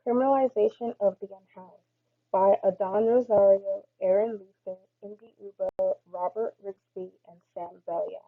Criminalization of the Unhoused by Adon Rosario, Aaron Luther, Indy Uba, Robert Rigsby, and Sam Belia.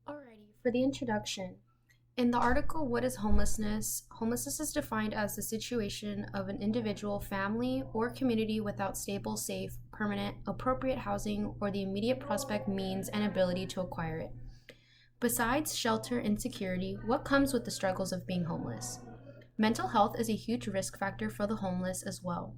Alrighty, for the introduction. In the article, What is Homelessness? Homelessness is defined as the situation of an individual, family, or community without stable, safe, permanent, appropriate housing or the immediate prospect, means, and ability to acquire it. Besides shelter and security, what comes with the struggles of being homeless? Mental health is a huge risk factor for the homeless as well.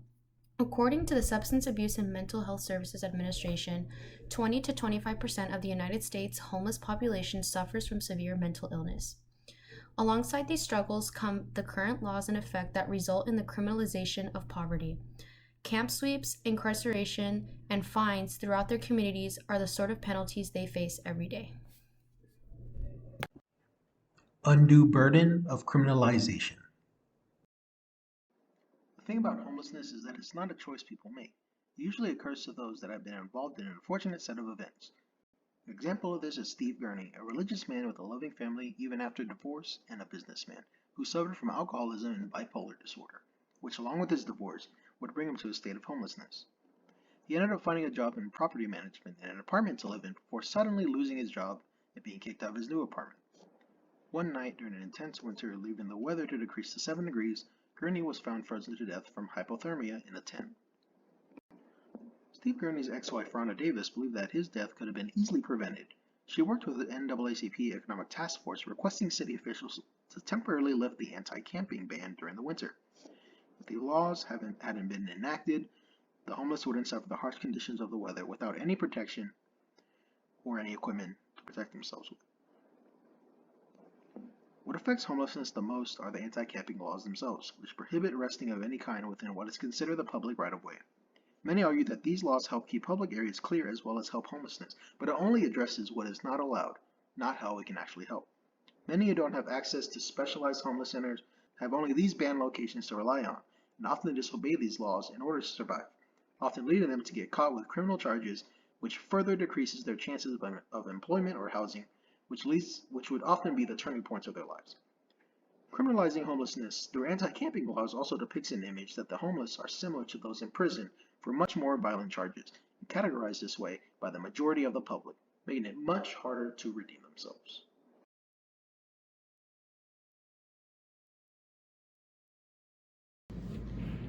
According to the Substance Abuse and Mental Health Services Administration, 20 to 25% of the United States homeless population suffers from severe mental illness. Alongside these struggles come the current laws in effect that result in the criminalization of poverty. Camp sweeps, incarceration, and fines throughout their communities are the sort of penalties they face every day. Undue burden of criminalization. The thing about homelessness is that it's not a choice people make. It usually occurs to those that have been involved in an unfortunate set of events. An example of this is Steve Gurney, a religious man with a loving family even after divorce and a businessman who suffered from alcoholism and bipolar disorder, which along with his divorce would bring him to a state of homelessness. He ended up finding a job in property management and an apartment to live in before suddenly losing his job and being kicked out of his new apartment. One night during an intense winter, leaving the weather to decrease to 7 degrees, Gurney was found frozen to death from hypothermia in a tent. Steve Gurney's ex-wife Rhonda Davis believed that his death could have been easily prevented. She worked with the NAACP Economic Task Force requesting city officials to temporarily lift the anti-camping ban during the winter. If the laws hadn't been enacted, the homeless wouldn't suffer the harsh conditions of the weather without any protection or any equipment to protect themselves with. What affects homelessness the most are the anti-camping laws themselves, which prohibit resting of any kind within what is considered the public right-of-way. Many argue that these laws help keep public areas clear as well as help homelessness, but it only addresses what is not allowed, not how it can actually help. Many who don't have access to specialized homeless centers have only these banned locations to rely on, and often disobey these laws in order to survive, often leading them to get caught with criminal charges, which further decreases their chances of employment or housing, which would often be the turning points of their lives. Criminalizing homelessness through anti-camping laws also depicts an image that the homeless are similar to those in prison for much more violent charges, and categorized this way by the majority of the public, making it much harder to redeem themselves.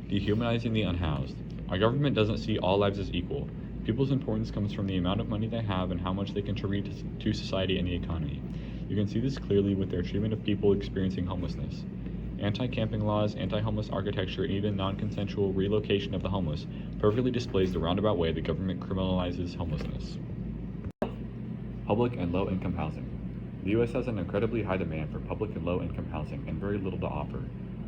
Dehumanizing the unhoused. Our government doesn't see all lives as equal. People's importance comes from the amount of money they have and how much they contribute to society and the economy. You can see this clearly with their treatment of people experiencing homelessness. Anti-camping laws, anti-homeless architecture, and even non-consensual relocation of the homeless perfectly displays the roundabout way the government criminalizes homelessness. Public and low-income housing. The U.S. has an incredibly high demand for public and low-income housing and very little to offer.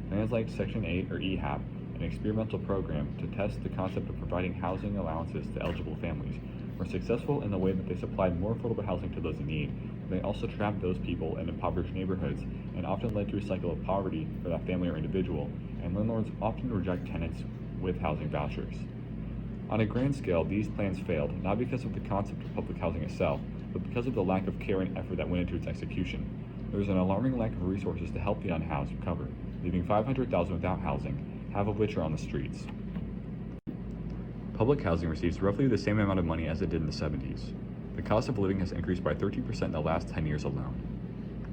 Plans like Section 8 or EHAP, an experimental program to test the concept of providing housing allowances to eligible families, were successful in the way that they supplied more affordable housing to those in need, but they also trapped those people in impoverished neighborhoods and often led to a cycle of poverty for that family or individual, and landlords often reject tenants with housing vouchers. On a grand scale, these plans failed, not because of the concept of public housing itself, but because of the lack of care and effort that went into its execution. There is an alarming lack of resources to help the unhoused recover, leaving 500,000 without housing, half of which are on the streets. Public housing receives roughly the same amount of money as it did in the 70s. The cost of living has increased by 13% in the last 10 years alone.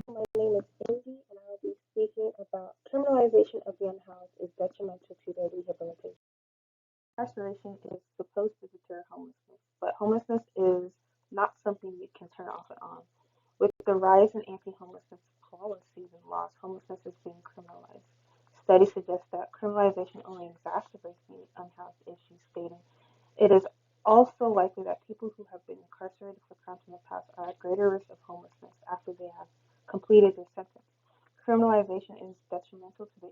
My name is Indy, and I will be speaking about criminalization of the unhoused is detrimental to their rehabilitation. Incarceration is supposed to deter homelessness, but homelessness is not something you can turn off and on. With the rise in anti-homelessness policies and laws, homelessness is being criminalized. Studies suggest that criminalization only exacerbates the unhoused issue, stating it is also likely that people who have been incarcerated for crimes in the past are at greater risk of homelessness after they have completed their sentence. Criminalization is detrimental to the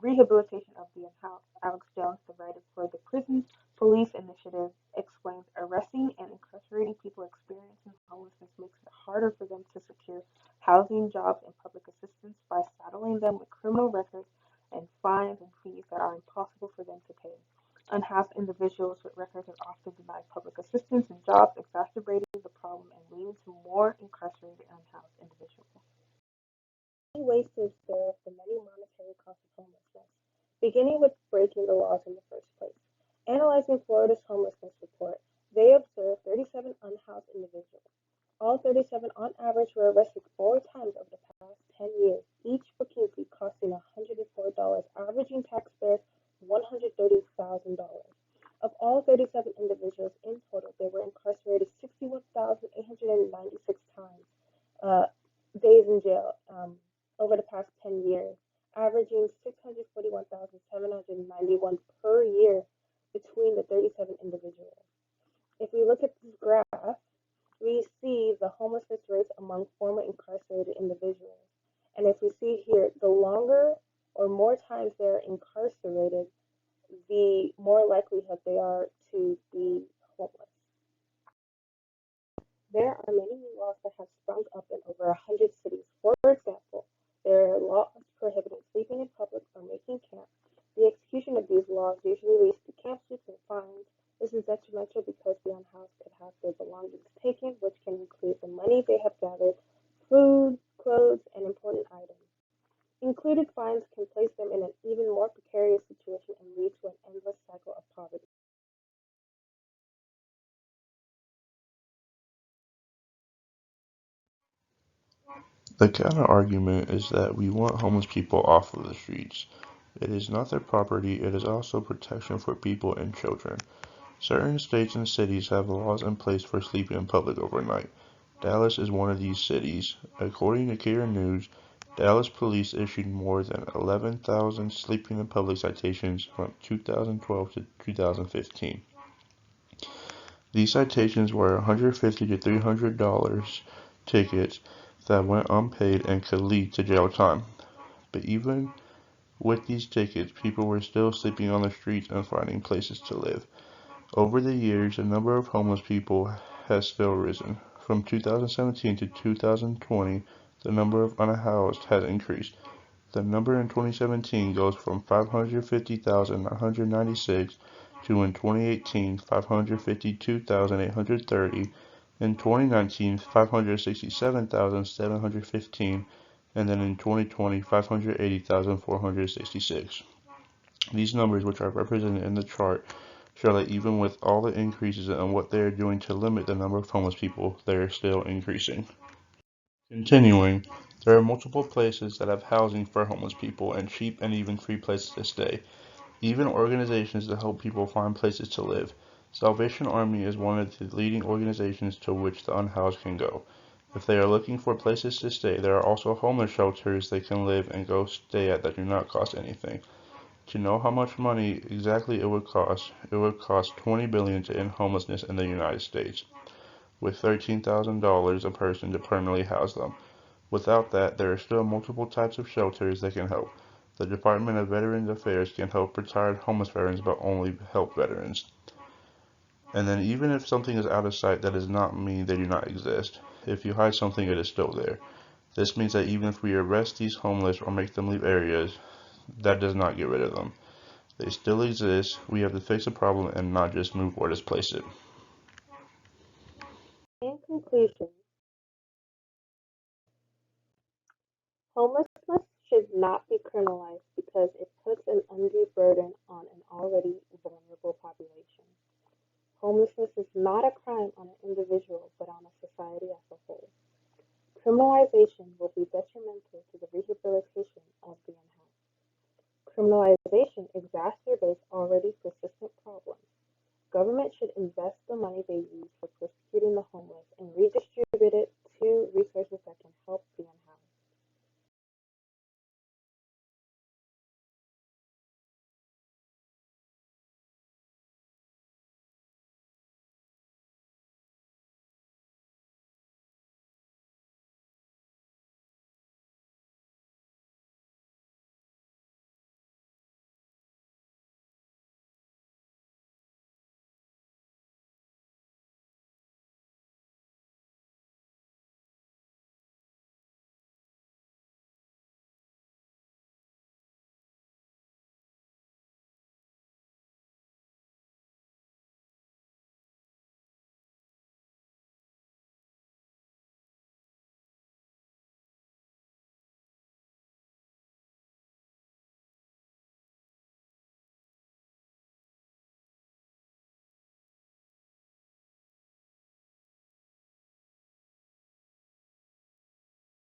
rehabilitation of the unhoused. Alex Jones, the writer for the Prison Police Initiative, explains arresting and incarcerating people experiencing homelessness makes it harder for them to secure housing, jobs, and public assistance by saddling them with criminal records and fines and fees that are impossible for them to pay. Unhoused individuals with records are often denied public assistance and jobs, exacerbating the problem and leading to more incarcerated unhoused individuals. ways to observe the many monetary costs of homelessness, beginning with breaking the laws in the first place. Analyzing Florida's homelessness report, they observed 37 unhoused individuals. All 37 on average were arrested 4 times over the past 10 years, each booking fee costing $104, averaging taxpayers $130,000. Of all 37 individuals in total, they were incarcerated 61,896 times, uh, days in jail over the past 10 years, averaging 641,791 per year between the 37 individuals. If we look at this graph, we see the homelessness rates among former incarcerated individuals. And if we see here, the longer or more times they're incarcerated, the more likelihood they are to be homeless. There are many new laws that have sprung up in over 100 cities. For example, there are laws prohibiting sleeping in public or making camp. The execution of these laws usually leads to camp sweeps and fines. This is detrimental because the unhoused could have their belongings taken, which can include the money they have gathered, food, clothes, and important items. Included fines can place them in an even more precarious situation and lead to an endless cycle of poverty. The counter-argument is that we want homeless people off of the streets. It is not their property, it is also protection for people and children. Certain states and cities have laws in place for sleeping in public overnight. Dallas is one of these cities. According to Karen News, Dallas police issued more than 11,000 sleeping in public citations from 2012 to 2015. These citations were $150 to $300 tickets that went unpaid and could lead to jail time. But even with these tickets, people were still sleeping on the streets and finding places to live. Over the years, the number of homeless people has still risen. From 2017 to 2020, the number of unhoused has increased. The number in 2017 goes from 550,996 to in 2018 552,830, in 2019 567,715, and then in 2020 580,466. These numbers, which are represented in the chart, show that even with all the increases in what they are doing to limit the number of homeless people, they are still increasing. Continuing, there are multiple places that have housing for homeless people and cheap and even free places to stay, even organizations that help people find places to live. Salvation Army is one of the leading organizations to which the unhoused can go. If they are looking for places to stay, there are also homeless shelters they can live and go stay at that do not cost anything. To know how much money exactly it would cost $20 billion to end homelessness in the United States, with $13,000 a person to permanently house them. Without that, there are still multiple types of shelters that can help. The Department of Veterans Affairs can help retired homeless veterans, but only help veterans. And then even if something is out of sight, that does not mean they do not exist. If you hide something, it is still there. This means that even if we arrest these homeless or make them leave areas, that does not get rid of them. They still exist. We have to fix the problem and not just move or displace it. In conclusion, homelessness should not be criminalized because it puts an undue burden on an already vulnerable population. Homelessness is not a crime on an individual, but on a society as a whole. Criminalization will be detrimental to the rehabilitation of the unhoused. Criminalization exacerbates already persistent problems. Government should invest the money they use for persecuting the homeless